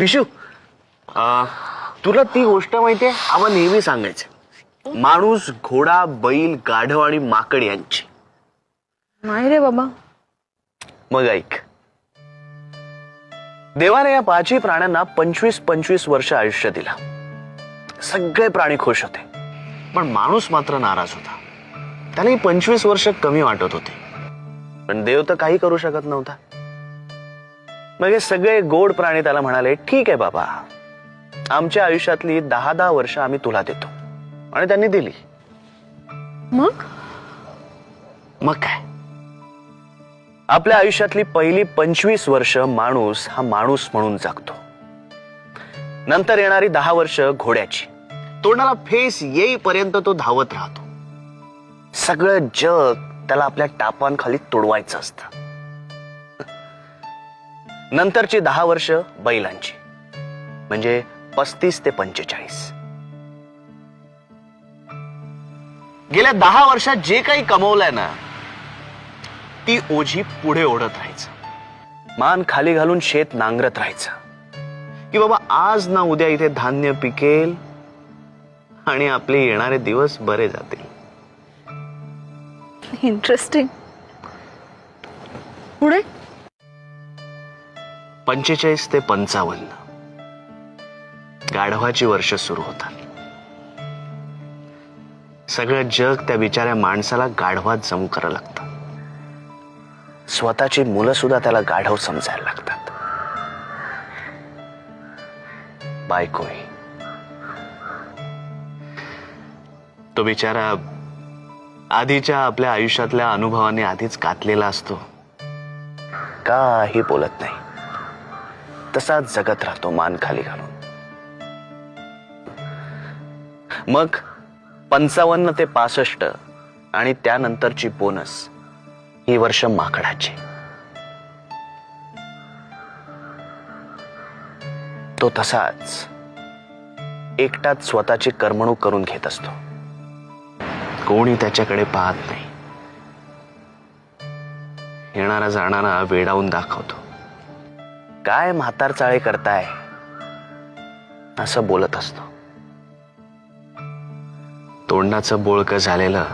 विशू, तुला ती गोष्ट माहितीये आम्हाला नेहमी सांगायचं, माणूस, घोडा, बैल, गाढव आणि माकड यांची. नाही रे बाबा. मग ऐक, देवाने या पाचही प्राण्यांना 25-25 वर्ष आयुष्य दिला. सगळे प्राणी खुश होते, पण माणूस मात्र नाराज होता. त्याला 25 वर्ष कमी वाटत होते, पण देव तर काही करू शकत नव्हता. मग हे सगळे गोड प्राणी त्याला म्हणाले, ठीक आहे बाबा, आमच्या आयुष्यातली 10-10 वर्ष आम्ही तुला देतो. आणि त्यांनी दिली. मग मग काय, आपल्या आयुष्यातली पहिली 25 वर्ष माणूस हा माणूस म्हणून जगतो. नंतर येणारी 10 वर्ष घोड्याची. तोंडाला फेस येईपर्यंत तो धावत राहतो. सगळं जग त्याला आपल्या टापांखाली तोडवायचं असतं. नंतरची 10 वर्ष बैलांची, म्हणजे 35 ते 45. गेल्या 10 वर्षात जे काही कमवलंय ना, ती ओझी पुढे ओढत राहायचं. मान खाली घालून शेत नांगरत राहायचं, की बाबा आज ना उद्या इथे धान्य पिकेल आणि आपले येणारे दिवस बरे जातील. इंटरेस्टिंग. पुढे 45 ते 55 गाढवाची वर्ष सुरू होतात. सगळं जग त्या बिचाऱ्या माणसाला गाढवात जमू करायला लागतं. स्वतःची मुलं सुद्धा त्याला गाढव समजायला लागतात. बायकोही. तो बिचारा आधीच्या आपल्या आयुष्यातल्या अनुभवाने आधीच कातलेला असतो. काही बोलत नाही, तसाच जगत राहतो मान खाली घालून. मग 55 ते 65 आणि त्यानंतरची बोनस ही वर्ष माकडाची. तो तसाच एकटाच स्वतःची करमणूक करून घेत असतो. कोणी त्याच्याकडे पाहत नाही. येणारा जाणारा वेडावून दाखवतो. काय म्हातार चाळे करताय असं बोलत असतो. तोंडाचं बोळकं झालेलं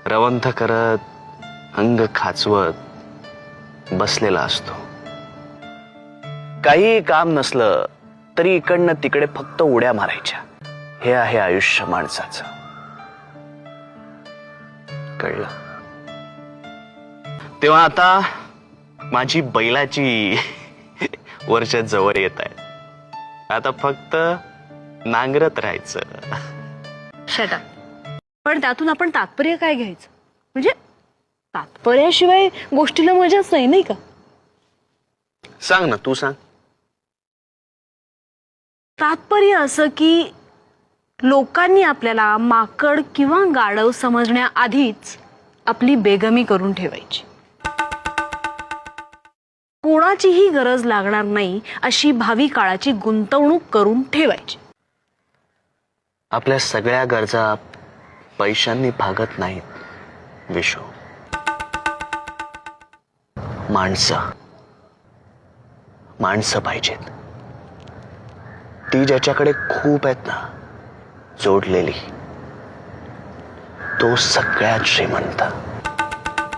रवंथ करत, अंग खाचवत बसलेला असतो. काही काम नसलं तरी इकडनं तिकडे फक्त उड्या मारायच्या. हे आहे आयुष्य माणसाचं. कळलं? तेव्हा आता माझी बैलाची वर्ष जवळ येत आहे. आता फक्त नांगरत राहायचं. Shut up. पण त्यातून आपण तात्पर्य काय घ्यायचं? म्हणजे तात्पर्याशिवाय गोष्टीला मजाच नाही, नाही का? सांग ना, तू सांग. तात्पर्य असं की लोकांनी आपल्याला माकड किंवा गाढव समजण्याआधीच आपली बेगमी करून ठेवायची. कोणाचीही गरज लागणार नाही अशी भावी काळाची गुंतवणूक करून ठेवायची. आपल्या सगळ्या गरजा पैशांनी भागत नाहीत विशू. माणसं पाहिजेत. ती ज्याच्याकडे खूप आहेत ना, जोडलेली, तो सगळ्यात श्रीमंत.